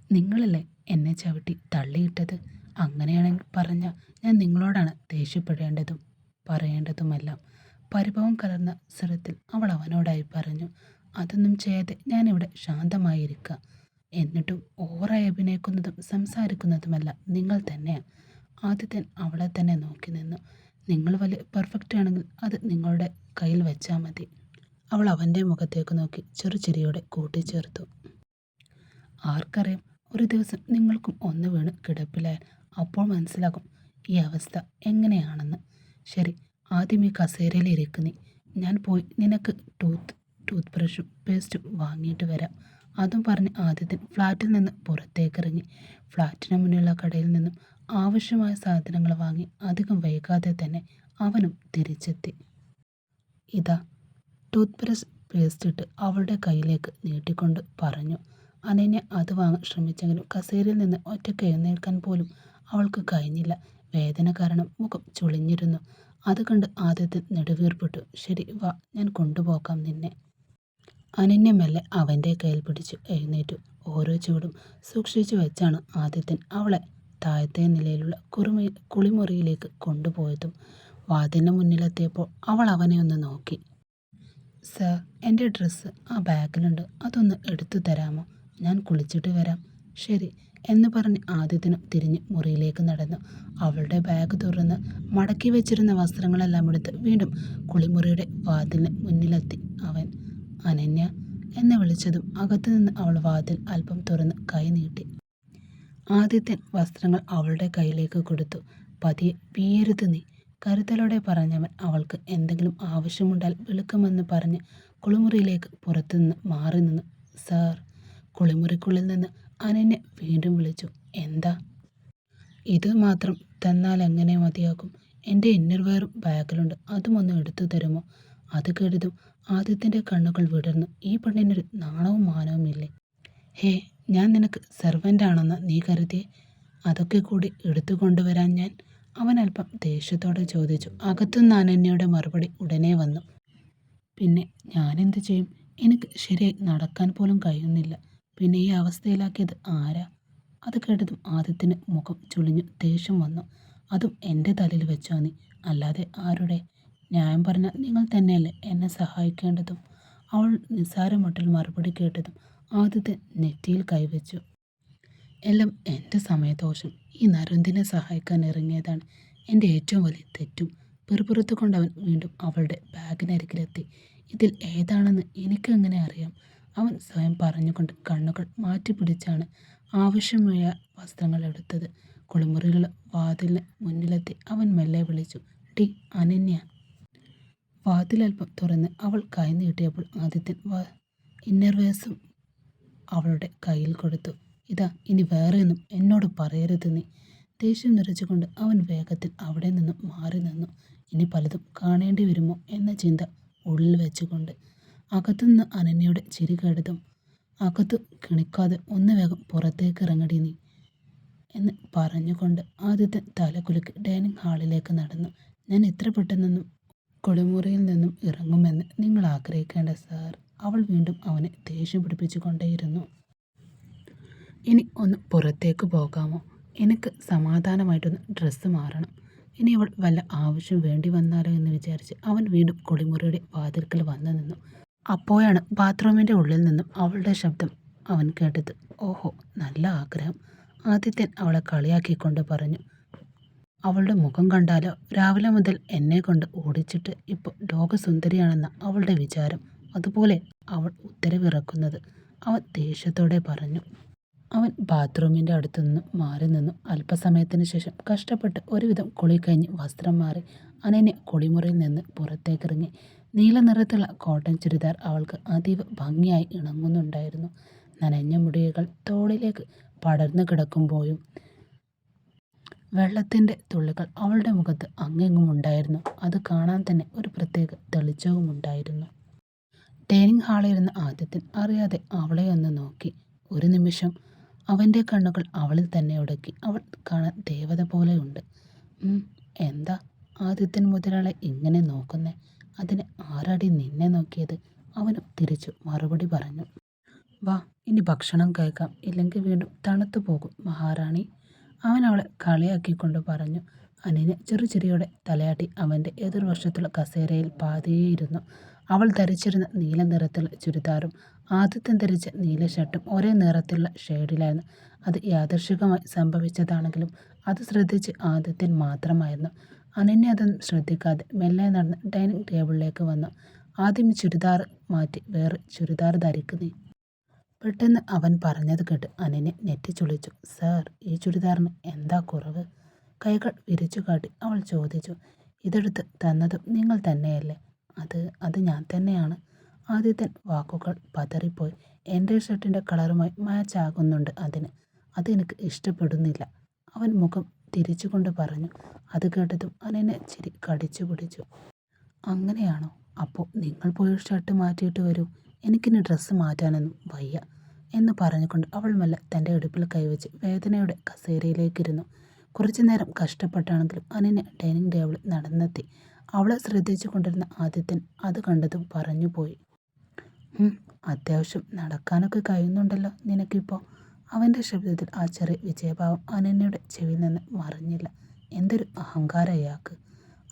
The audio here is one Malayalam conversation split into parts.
നിങ്ങളല്ലേ എന്നെ ചവിട്ടി തള്ളിയിട്ടത്? അങ്ങനെയാണെങ്കിൽ പറഞ്ഞാൽ ഞാൻ നിങ്ങളോടാണ് ദേഷ്യപ്പെടേണ്ടതും പറയേണ്ടതുമെല്ലാം. പരിഭവം കലർന്ന സ്വരത്തിൽ അവൾ അവനോടായി പറഞ്ഞു. അതൊന്നും ചെയ്യാതെ ഞാനിവിടെ ശാന്തമായിരിക്കുക. എന്നിട്ടും ഓവറായി അഭിനയിക്കുന്നതും സംസാരിക്കുന്നതുമെല്ലാം നിങ്ങൾ തന്നെയാണ്. ആദിത്യൻ അവളെ തന്നെ നോക്കി നിന്നു. നിങ്ങൾ വലിയ പെർഫെക്റ്റ് ആണെങ്കിൽ അത് നിങ്ങളുടെ കയ്യിൽ വെച്ചാൽ മതി. അവൾ അവൻ്റെ മുഖത്തേക്ക് നോക്കി ചെറുചിരിയോടെ കൂട്ടിച്ചേർത്തു. ആർക്കറിയാം, ഒരു ദിവസം നിങ്ങൾക്കും ഒന്ന് വീണ് കിടപ്പിലായാൽ അപ്പോൾ മനസ്സിലാകും ഈ അവസ്ഥ എങ്ങനെയാണെന്ന്. ശരി, ആദ്യം ഈ കസേരയിൽ ഇരിക്കുന്നേ. ഞാൻ പോയി നിനക്ക് ടൂത്ത് ബ്രഷും പേസ്റ്റും വാങ്ങിയിട്ട് വരാം. അതും പറഞ്ഞ് ആദിത്യൻ ഫ്ലാറ്റിൽ നിന്ന് പുറത്തേക്കിറങ്ങി. ഫ്ലാറ്റിന് മുന്നിലുള്ള കടയിൽ നിന്നും ആവശ്യമായ സാധനങ്ങൾ വാങ്ങി അധികം വൈകാതെ തന്നെ അവനും തിരിച്ചെത്തി. ഇതാ ടൂത്ത് ബ്രഷ് പേസ്റ്റ് ഇട്ട് അവളുടെ കയ്യിലേക്ക് നീട്ടിക്കൊണ്ട് പറഞ്ഞു. അനന്യ അത് വാങ്ങാൻ ശ്രമിച്ചെങ്കിലും കസേരയിൽ നിന്ന് ഒറ്റയ്ക്ക് എഴുന്നേൽക്കാൻ പോലും അവൾക്ക് കഴിഞ്ഞില്ല. വേദന കാരണം മുഖം ചുളിഞ്ഞിരുന്നു. അത് കണ്ട് ആദ്യത്തിൽ നെടുവീർപ്പിട്ടു. ശരി വാ, ഞാൻ കൊണ്ടുപോകാം നിന്നെ. അനന്യ മെല്ലെ അവൻ്റെ കയ്യിൽ പിടിച്ചു എഴുന്നേറ്റു. ഓരോ ചുവടും സൂക്ഷിച്ചു വെച്ചാണ് ആദിത്യൻ അവളെ താഴത്തെ നിലയിലുള്ള കുളിമുറിയിലേക്ക് കൊണ്ടുപോയതും. വാതിലിന് മുന്നിലെത്തിയപ്പോൾ അവൾ അവനെ ഒന്ന് നോക്കി. സർ, എൻ്റെ ഡ്രസ്സ് ആ ബാഗിലുണ്ട്, അതൊന്ന് എടുത്തു തരാമോ? ഞാൻ കുളിച്ചിട്ട് വരാം. ശരി എന്ന് പറഞ്ഞ് ആദിത്യനും തിരിഞ്ഞ് മുറിയിലേക്ക് നടന്നു. അവളുടെ ബാഗ് തുറന്ന് മടക്കി വെച്ചിരുന്ന വസ്ത്രങ്ങളെല്ലാം എടുത്ത് വീണ്ടും കുളിമുറിയുടെ വാതിലിന് മുന്നിലെത്തി അവൻ. അനന്യ എന്ന് വിളിച്ചതും അകത്തുനിന്ന് അവൾ വാതിൽ അല്പം തുറന്ന് കൈ നീട്ടി. ആദിത്യൻ വസ്ത്രങ്ങൾ അവളുടെ കയ്യിലേക്ക് കൊടുത്തു. പതിയെ വീയരുത് നീ, കരുതലോടെ പറഞ്ഞവൻ അവൾക്ക് എന്തെങ്കിലും ആവശ്യമുണ്ടാൽ വിളിക്കുമെന്ന് പറഞ്ഞ് കുളിമുറിയിലേക്ക് പുറത്തുനിന്ന് മാറി നിന്നു. സാർ, കുളിമുറിക്കുള്ളിൽ നിന്ന് അനന്യ വീണ്ടും വിളിച്ചു. എന്താ? ഇത് മാത്രം തന്നാൽ എങ്ങനെ മതിയാകും? എൻ്റെ ഇന്നർവെയറും ബാഗിലുണ്ട്, അതും ഒന്ന് എടുത്തു തരുമോ? അത് കേട്ടതും ആദിത്യൻ്റെ കണ്ണുകൾ വിടർന്നു. ഈ പെണ്ണിനൊരു നാണവും മാനവും ഇല്ലേ? ഹേ, ഞാൻ നിനക്ക് സെർവൻ്റ് ആണെന്ന് നീ കരുതിയേ? അതൊക്കെ കൂടി എടുത്തു കൊണ്ടുവരാൻ ഞാൻ? അവൻ അല്പം ദേഷ്യത്തോടെ ചോദിച്ചു. അകത്തുനിന്ന് അനന്യയുടെ മറുപടി ഉടനെ വന്നു. പിന്നെ ഞാനെന്ത് ചെയ്യും? എനിക്ക് ശരിയായി നടക്കാൻ പോലും കഴിയുന്നില്ല. പിന്നെ ഈ അവസ്ഥയിലാക്കിയത് ആരാ? അത് കേട്ടതും ആദിത്യന് മുഖം ചുളിഞ്ഞു ദേഷ്യം വന്നു. അതും എൻ്റെ തലയിൽ വെച്ചോ നീ? അല്ലാതെ ആരുടെ? ന്യായം പറഞ്ഞാൽ നിങ്ങൾ തന്നെയല്ലേ എന്നെ സഹായിക്കേണ്ടതും. അവൾ നിസ്സാരമട്ടിൽ മറുപടി കേട്ടതും ആദിത്യൻ നെറ്റിയിൽ കൈവച്ചു. എല്ലാം എൻ്റെ സമയദോഷം. ഈ നരുന്തിനെ സഹായിക്കാൻ ഇറങ്ങിയതാണ് എൻ്റെ ഏറ്റവും വലിയ തെറ്റും. പിറുപിറുത്തു കൊണ്ടവൻ വീണ്ടും അവളുടെ ബാഗിനരികിലെത്തി. ഇതിൽ ഏതാണെന്ന് എനിക്കെങ്ങനെ അറിയാം? അവൻ സ്വയം പറഞ്ഞുകൊണ്ട് കണ്ണുകൾ മാറ്റിപ്പിടിച്ചാണ് ആവശ്യമായ വസ്ത്രങ്ങൾ എടുത്തത്. കുളിമുറിയിലുള്ള വാതിലിന് മുന്നിലെത്തി അവൻ മെല്ലെ വിളിച്ചു. ടി അനന്യ. വാതിലൽപ്പം തുറന്ന് അവൾ കൈ നീട്ടിയപ്പോൾ ആദിത്യൻ ഇന്നർവേഴ്സും അവളുടെ കയ്യിൽ കൊടുത്തു. ഇതാ, ഇനി വേറെയൊന്നും എന്നോട് പറയരുത് നീ. ദേഷ്യം നിറച്ചുകൊണ്ട് അവൻ വേഗത്തിൽ അവിടെ നിന്നും മാറി നിന്നു. ഇനി പലതും കാണേണ്ടി വരുമോ എന്ന ചിന്ത ഉള്ളിൽ വെച്ചുകൊണ്ട്. അകത്തുനിന്ന് അനന്യയുടെ ചിരി കേട്ടതും അകത്തു കിണിക്കാതെ ഒന്ന് വേഗം പുറത്തേക്ക് ഇറങ്ങടി നീ എന്ന് പറഞ്ഞുകൊണ്ട് ആദ്യത്തെ തലകുലുക്കി ഡൈനിങ് ഹാളിലേക്ക് നടന്നു. ഞാൻ ഇത്ര പെട്ടെന്നൊന്നും കുളിമുറിയിൽ നിന്നും ഇറങ്ങുമെന്ന് നിങ്ങൾ ആഗ്രഹിക്കേണ്ട സാർ. അവൾ വീണ്ടും അവനെ ദേഷ്യം പിടിപ്പിച്ചു കൊണ്ടേയിരുന്നു. ഇനി ഒന്ന് പുറത്തേക്ക് പോകാമോ? എനിക്ക് സമാധാനമായിട്ടൊന്ന് ഡ്രസ്സ് മാറണം. ഇനി അവൾ വല്ല ആവശ്യം വേണ്ടി വന്നാലോ എന്ന് വിചാരിച്ച് അവൻ വീണ്ടും കുളിമുറിയുടെ വാതിൽക്കൽ വന്നു നിന്നു. അപ്പോഴാണ് ബാത്റൂമിൻ്റെ ഉള്ളിൽ നിന്നും അവളുടെ ശബ്ദം അവൻ കേട്ടത്. ഓഹോ, നല്ല ആഗ്രഹം. ആദിത്യൻ അവളെ കളിയാക്കിക്കൊണ്ട് പറഞ്ഞു. അവളുടെ മുഖം കണ്ടാലോ? രാവിലെ മുതൽ എന്നെ കൊണ്ട് ഓടിച്ചിട്ട് ഇപ്പോൾ ലോകസുന്ദരിയാണെന്ന അവളുടെ വിചാരം. അതുപോലെ അവൾ ഉത്തരവിറക്കുന്നത്. അവൻ ദേഷ്യത്തോടെ പറഞ്ഞു. അവൻ ബാത്റൂമിൻ്റെ അടുത്തുനിന്ന് മാറി നിന്നു. അല്പസമയത്തിന് ശേഷം കഷ്ടപ്പെട്ട് ഒരുവിധം കുളി കഴിഞ്ഞ് വസ്ത്രം മാറി അനന്യ കുളിമുറിയിൽ നിന്ന് പുറത്തേക്കിറങ്ങി. നീല നിറത്തുള്ള കോട്ടൺ ചുരിദാർ അവൾക്ക് അതീവ ഭംഗിയായി ഇണങ്ങുന്നുണ്ടായിരുന്നു. നനഞ്ഞ മുടികൾ തോളിലേക്ക് പടർന്നു കിടക്കുമ്പോഴും വെള്ളത്തിൻ്റെ തുള്ളികൾ അവളുടെ മുഖത്ത് അങ്ങെങ്ങും ഉണ്ടായിരുന്നു. അത് കാണാൻ തന്നെ ഒരു പ്രത്യേക തെളിച്ചവും ഉണ്ടായിരുന്നു. ഡൈനിങ് ഹാളിലിരുന്ന ആദ്യത്തിൽ അറിയാതെ അവളെ ഒന്ന് നോക്കി. ഒരു നിമിഷം അവൻ്റെ കണ്ണുകൾ അവളിൽ തന്നെ ഉടക്കി. അവൾ കാണാൻ ദേവത പോലെയുണ്ട്. എന്താ ആദിത്യൻ മുതലാളെ ഇങ്ങനെ നോക്കുന്നേ? അതിന് ആരാടി നിന്നെ നോക്കിയത്? അവനും തിരിച്ചു മറുപടി പറഞ്ഞു. വാ, ഇനി ഭക്ഷണം കഴിക്കാം, ഇല്ലെങ്കിൽ വീണ്ടും തണുത്തു പോകും മഹാറാണി. അവൻ അവളെ കളിയാക്കിക്കൊണ്ട് പറഞ്ഞു. അനിന് ചെറുചിരിയോടെ തലയാട്ടി അവൻ്റെ എതിർവശത്തുള്ള കസേരയിൽ പാതിയെ ഇരുന്നു. അവൾ ധരിച്ചിരുന്ന നീല നിറത്തിലുള്ള ചുരിദാറും ആദിത്യൻ ധരിച്ച നീല ഷർട്ടും ഒരേ നിറത്തിലുള്ള ഷെയ്ഡിലായിരുന്നു. അത് യാദൃശ്ചികമായി സംഭവിച്ചതാണെങ്കിലും അത് ശ്രദ്ധിച്ച് ആദിത്യൻ മാത്രമായിരുന്നു. അനന്യ അതൊന്നും ശ്രദ്ധിക്കാതെ മെല്ലെ നടന്ന് ഡൈനിങ് ടേബിളിലേക്ക് വന്നു. ആദ്യം ചുരിദാർ മാറ്റി വേറെ ചുരിദാർ ധരിക്കുന്നേ. പെട്ടെന്ന് അവൻ പറഞ്ഞത് കേട്ട് അനന്യ നെറ്റിച്ചുളിച്ചു. സാർ, ഈ ചുരിദാറിന് എന്താ കുറവ്? കൈകൾ വിരിച്ചു കാട്ടി അവൾ ചോദിച്ചു. ഇതെടുത്ത് തന്നതും നിങ്ങൾ തന്നെയല്ലേ? അത് ഞാൻ തന്നെയാണ്. ആദ്യത്തെ വാക്കുകൾ പതറിപ്പോയി. എൻ്റെ ഷർട്ടിൻ്റെ കളറുമായി മാച്ച് ആകുന്നുണ്ട് അതിന്. അതെനിക്ക് ഇഷ്ടപ്പെടുന്നില്ല. അവൻ മുഖം തിരിച്ചുകൊണ്ട് പറഞ്ഞു. അത് കേട്ടതും അനന്യ ചിരി കടിച്ചു പിടിച്ചു. അങ്ങനെയാണോ? അപ്പോൾ നിങ്ങൾ പോയി ഷർട്ട് മാറ്റിയിട്ട് വരൂ. എനിക്കിനി ഡ്രസ്സ് മാറ്റാനൊന്നും വയ്യ എന്ന് പറഞ്ഞുകൊണ്ട് അവൾ മെല്ലെ തൻ്റെ ഇടുപ്പിൽ കൈവച്ച് വേദനയുടെ കസേരയിലേക്കിരുന്നു. കുറച്ചു നേരം കഷ്ടപ്പെട്ടാണെങ്കിലും അനന്യ ഡൈനിങ് ടേബിളിൽ നടന്നെത്തി. അവളെ ശ്രദ്ധിച്ചു കൊണ്ടിരുന്ന ആദിത്യൻ അത് കണ്ടതും പറഞ്ഞുപോയി. അത്യാവശ്യം നടക്കാനൊക്കെ കഴിയുന്നുണ്ടല്ലോ നിനക്കിപ്പോൾ. അവൻ്റെ ശബ്ദത്തിൽ ആ ചെറിയ വിജയഭാവം അനന്യയുടെ ചെവിയിൽ നിന്ന് മറിഞ്ഞില്ല. എന്തൊരു അഹങ്കാരം അയാൾക്ക്.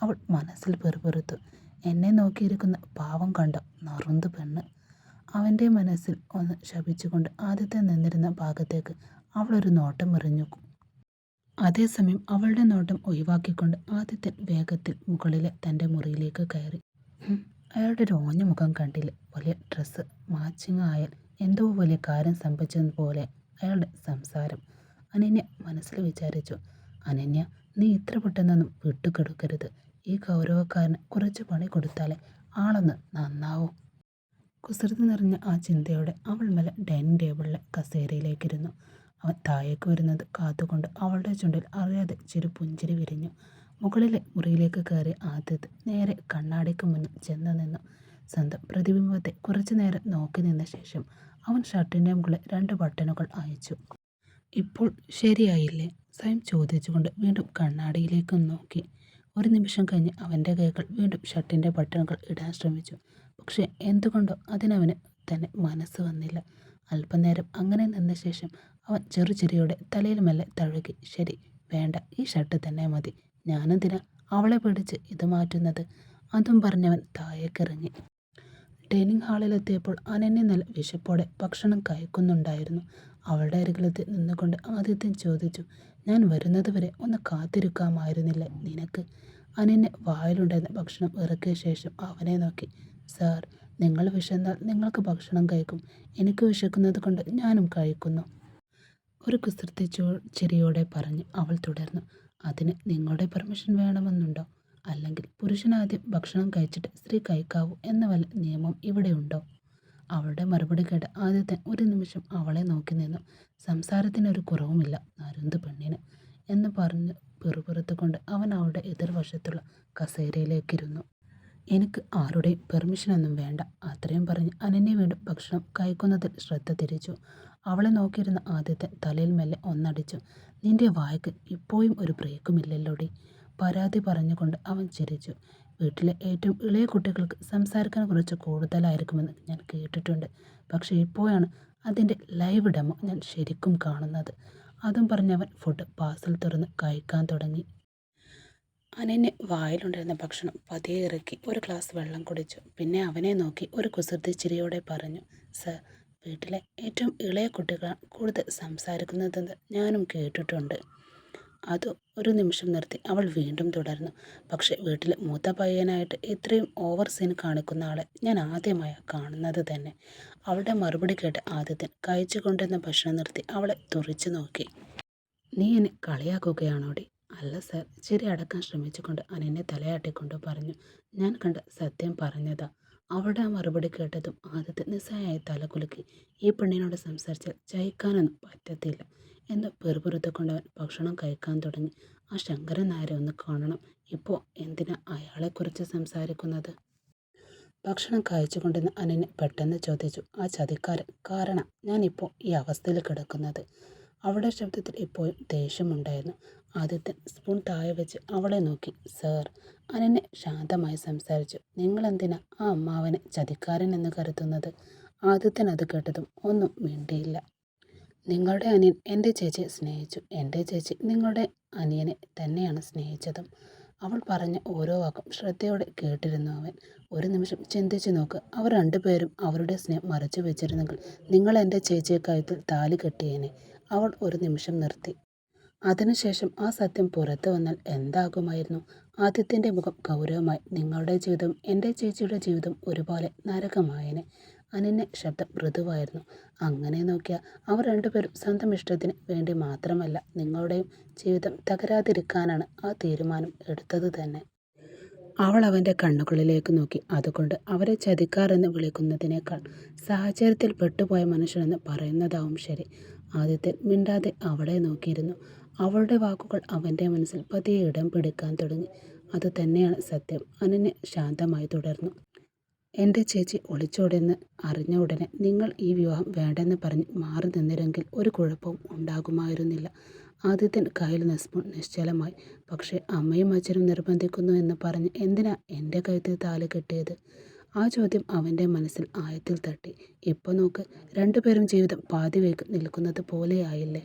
അവൾ മനസ്സിൽ പെറുപെറുത്തു. എന്നെ നോക്കിയിരിക്കുന്ന പാവം കണ്ട നറുന്ത് പെണ്ണ്. അവൻ്റെ മനസ്സിൽ ഒന്ന് ശപിച്ചുകൊണ്ട് ആദ്യത്തെ നിന്നിരുന്ന ഭാഗത്തേക്ക് അവളൊരു നോട്ടം എറിഞ്ഞു. അതേസമയം അവളുടെ നോട്ടം ഒഴിവാക്കിക്കൊണ്ട് ആദിത്യൻ വേഗത്തിൽ മുകളിലെ തൻ്റെ മുറിയിലേക്ക് കയറി. അയാളുടെ ഒരു ഓഞ്ഞ മുഖം കണ്ടില്ല. വലിയ ഡ്രസ്സ് മാച്ചിങ് ആയാൽ എന്തോ വലിയ കാര്യം സംഭവിച്ചതുപോലെ അയാളുടെ സംസാരം. അനന്യ മനസ്സിൽ വിചാരിച്ചു. അനന്യ, നീ ഇത്ര പെട്ടെന്നൊന്നും വിട്ടുകെടുക്കരുത്. ഈ ഗൗരവക്കാരന് കുറച്ച് പണി കൊടുത്താലേ ആളൊന്ന് നന്നാവൂ. കുസൃതി നിറഞ്ഞ ആ ചിന്തയോടെ അവൾ മെല്ലെ ഡൈനിങ് ടേബിളിലെ കസേരയിലേക്കിരുന്നു. അവൻ താഴേക്ക് വരുന്നത് കാത്തുകൊണ്ട് അവളുടെ ചുണ്ടിൽ അറിയാതെ ചിരി പുഞ്ചിരി വിരിഞ്ഞു. മുകളിലെ മുറിയിലേക്ക് കയറി ആദ്യത്തെ നേരെ കണ്ണാടിക്ക് മുന്നിൽ ചെന്ന് നിന്നു. സ്വന്തം പ്രതിബിംബത്തെ കുറച്ചു നേരം നോക്കി നിന്ന ശേഷം അവൻ ഷർട്ടിൻ്റെ മുകളിൽ 2 ബട്ടണുകൾ അയച്ചു. ഇപ്പോൾ ശരിയായില്ലേ? സ്വയം ചോദിച്ചുകൊണ്ട് വീണ്ടും കണ്ണാടിയിലേക്ക് നോക്കി. ഒരു നിമിഷം കഴിഞ്ഞ് അവൻ്റെ കൈകൾ വീണ്ടും ഷർട്ടിൻ്റെ ബട്ടണുകൾ ഇടാൻ ശ്രമിച്ചു. പക്ഷേ എന്തുകൊണ്ടോ അതിനവന് തന്നെ മനസ്സ് വന്നില്ല. അല്പനേരം അങ്ങനെ നിന്ന ശേഷം അവൻ ചെറുചിരിയോടെ തലയിൽ മെല്ലെ തഴുകി. ശരി, വേണ്ട, ഈ ഷർട്ട് തന്നെ മതി. ഞാനെന്തിനാ അവളെ പേടിച്ച് ഇത് മാറ്റുന്നത്? അതും പറഞ്ഞവൻ താഴേക്കിറങ്ങി. ഡൈനിങ് ഹാളിലെത്തിയപ്പോൾ അനന്യ നല്ല വിശപ്പോടെ ഭക്ഷണം കഴിക്കുന്നുണ്ടായിരുന്നു. അവളുടെ അരികിലെത്തി നിന്നുകൊണ്ട് ആദിത്യൻ ചോദിച്ചു. ഞാൻ വരുന്നതുവരെ ഒന്ന് കാത്തിരിക്കാമായിരുന്നില്ലേ നിനക്ക്? അനന്യ വായിലുണ്ടായിരുന്ന ഭക്ഷണം ഇറക്കിയ ശേഷം അവനെ നോക്കി. സാർ, നിങ്ങൾ വിശന്നാൽ നിങ്ങൾക്ക് ഭക്ഷണം കഴിക്കും. എനിക്ക് വിശക്കുന്നത് കൊണ്ട് ഞാനും കഴിക്കുന്നു. ഒരു കുസൃതി ചിരിയോടെ പറഞ്ഞ് അവൾ തുടർന്നു. അതിന് നിങ്ങളുടെ പെർമിഷൻ വേണമെന്നുണ്ടോ? അല്ലെങ്കിൽ പുരുഷനാദ്യം ഭക്ഷണം കഴിച്ചിട്ട് സ്ത്രീ കഴിക്കാവൂ എന്ന വല്ല നിയമം ഇവിടെയുണ്ടോ? അവളുടെ മറുപടി കേട്ട് ആദ്യത്തെ ഒരു നിമിഷം അവളെ നോക്കി നിന്നു. സംസാരത്തിനൊരു കുറവുമില്ല നരുന്ത് പെണ്ണിന് എന്ന് പറഞ്ഞ് പിറുപിറുത്തുകൊണ്ട് അവൻ അവളുടെ എതിർവശത്തുള്ള കസേരയിലേക്കിരുന്നു. എനിക്ക് ആരുടെയും പെർമിഷനൊന്നും വേണ്ട. അത്രയും പറഞ്ഞ് അനന്യ വീണ്ടും ഭക്ഷണം കഴിക്കുന്നതിൽ ശ്രദ്ധ തിരിച്ചു. അവളെ നോക്കിയിരുന്ന ആദ്യത്തെ തലയിൽ മെല്ലെ ഒന്നടിച്ചു. നിന്റെ വായ്ക്ക് ഇപ്പോഴും ഒരു ബ്രേക്കുമില്ലല്ലോടി. പരാതി പറഞ്ഞുകൊണ്ട് അവൻ ചിരിച്ചു. വീട്ടിലെ ഏറ്റവും ഇളയ കുട്ടികൾക്ക് സംസാരിക്കാൻ കുറച്ച് കൂടുതലായിരിക്കുമെന്ന് ഞാൻ കേട്ടിട്ടുണ്ട്. പക്ഷേ ഇപ്പോഴാണ് അതിൻ്റെ ലൈവ് ഡെമോ ഞാൻ ശരിക്കും കാണുന്നത്. അതും പറഞ്ഞവൻ ഫുഡ് പാർസൽ തുറന്ന് കഴിക്കാൻ തുടങ്ങി. അനന്യ വായിലുണ്ടായിരുന്ന ഭക്ഷണം പതിയെ ഇറക്കി ഒരു ഗ്ലാസ് വെള്ളം കുടിച്ചു. പിന്നെ അവനെ നോക്കി ഒരു കുസൃതി ചിരിയോടെ പറഞ്ഞു. സർ, വീട്ടിലെ ഏറ്റവും ഇളയ കുട്ടികളാണ് കൂടുതൽ സംസാരിക്കുന്നതെന്ന് ഞാനും കേട്ടിട്ടുണ്ട്. അത് ഒരു നിമിഷം നിർത്തി അവൾ വീണ്ടും തുടർന്നു. പക്ഷെ വീട്ടിലെ മൂത്ത പയ്യനായിട്ട് ഇത്രയും ഓവർ സീൻ കാണിക്കുന്ന ആളെ ഞാൻ ആദ്യമായി കാണുന്നത് തന്നെ. അവളുടെ മറുപടി കേട്ട് ആദിത്യൻ കഴിച്ചു കൊണ്ടിരുന്ന ഭക്ഷണം നിർത്തി അവളെ തുറിച്ചു നോക്കി. നീ എന്നെ കളിയാക്കുകയാണോടി? അല്ല സർ, ചിരി അടക്കാൻ ശ്രമിച്ചുകൊണ്ട് അനന്യ തലയാട്ടിക്കൊണ്ട് പറഞ്ഞു. ഞാൻ കണ്ട സത്യം പറഞ്ഞതാ. അവളുടെ ആ മറുപടി കേട്ടതും ആദ്യത്തെ നിസ്സഹായായി തലകുലുക്കി. ഈ പെണ്ണിനോട് സംസാരിച്ചാൽ ജയിക്കാനൊന്നും പറ്റത്തില്ല എന്ന് പെറുപെറുത്തുകൊണ്ടവൻ ഭക്ഷണം കഴിക്കാൻ തുടങ്ങി. ആ ശങ്കരൻ നായരെ ഒന്ന് കാണണം. ഇപ്പോൾ എന്തിനാ അയാളെക്കുറിച്ച് സംസാരിക്കുന്നത്? ഭക്ഷണം കഴിച്ചുകൊണ്ടിരുന്ന അനന്യ പെട്ടെന്ന് ചോദിച്ചു. ആ ചതിക്കാരൻ കാരണം ഞാനിപ്പോൾ ഈ അവസ്ഥയിൽ കിടക്കുന്നത്. അവളുടെ ശബ്ദത്തിൽ ഇപ്പോഴും ദേഷ്യമുണ്ടായിരുന്നു. ആദിത്യൻ സ്പൂൺ താഴെ വെച്ച് അവളെ നോക്കി. സർ, അനന്യ ശാന്തമായി സംസാരിച്ചു. നിങ്ങളെന്തിനാ ആ അമ്മാവനെ ചതിക്കാരൻ എന്ന് കരുതുന്നത്? ആദിത്യൻ അത് കേട്ടതും ഒന്നും മിണ്ടിയില്ല. നിങ്ങളുടെ അനിയൻ എൻ്റെ ചേച്ചിയെ സ്നേഹിച്ചു. എൻ്റെ ചേച്ചി നിങ്ങളുടെ അനിയനെ തന്നെയാണ് സ്നേഹിച്ചതും. അവൾ പറഞ്ഞ ഓരോ വാക്കും ശ്രദ്ധയോടെ കേട്ടിരുന്നു അവൻ. ഒരു നിമിഷം ചിന്തിച്ചു നോക്ക്. അവർ രണ്ടുപേരും അവരുടെ സ്നേഹം മറച്ചു വെച്ചിരുന്നെങ്കിൽ നിങ്ങൾ എൻ്റെ ചേച്ചിയെ കഴുത്തിൽ താലി കെട്ടിയേനെ. അവൾ ഒരു നിമിഷം നിർത്തി. അതിനുശേഷം ആ സത്യം പുറത്തു വന്നാൽ എന്താകുമായിരുന്നു? ആദിത്യൻ്റെ മുഖം ഗൗരവമായി. നിങ്ങളുടെ ജീവിതം എൻ്റെ ചേച്ചിയുടെ ജീവിതം ഒരുപോലെ നരകമായേനെ. അനിൻ്റെ ശബ്ദം മൃദുവായിരുന്നു. അങ്ങനെ നോക്കിയാൽ അവർ രണ്ടുപേരും സ്വന്തം ഇഷ്ടത്തിന് വേണ്ടി മാത്രമല്ല, നിങ്ങളുടെയും ജീവിതം തകരാതിരിക്കാനാണ് ആ തീരുമാനം എടുത്തത് തന്നെ. അവൾ അവൻ്റെ കണ്ണുകളിലേക്ക് നോക്കി. അതുകൊണ്ട് അവരെ ചതിക്കാരെന്ന് വിളിക്കുന്നതിനേക്കാൾ സാഹചര്യത്തിൽ പെട്ടുപോയ മനുഷ്യനെന്ന് പറയുന്നതാവും ശരി. ആദിത്യൻ മിണ്ടാതെ അവളെ നോക്കിയിരുന്നു. അവളുടെ വാക്കുകൾ അവൻ്റെ മനസ്സിൽ പതിയെ ഇടം പിടിക്കാൻ തുടങ്ങി. അത് തന്നെയാണ് സത്യം. അനന്യ ശാന്തമായി തുടർന്നു. എൻ്റെ ചേച്ചി ഒളിച്ചോടെന്ന് അറിഞ്ഞ ഉടനെ നിങ്ങൾ ഈ വിവാഹം വേണ്ടെന്ന് പറഞ്ഞ് മാറി നിന്നിരുന്നെങ്കിൽ ഒരു കുഴപ്പവും ഉണ്ടാകുമായിരുന്നില്ല. ആദിത്യൻ കയ്യിൽ നിശ്ചലമായി. പക്ഷേ അമ്മയും അച്ഛനും നിർബന്ധിക്കുന്നു എന്ന് പറഞ്ഞ് എന്തിനാ എൻ്റെ കഴുത്തിൽ താലി കെട്ടിയത്? ആ ചോദ്യം അവൻ്റെ മനസ്സിൽ ആഴത്തിൽ തട്ടി. ഇപ്പോൾ നോക്ക്, രണ്ടുപേരും ജീവിതം പാതി വഴിക്ക് നിൽക്കുന്നത് പോലെയായില്ലേ?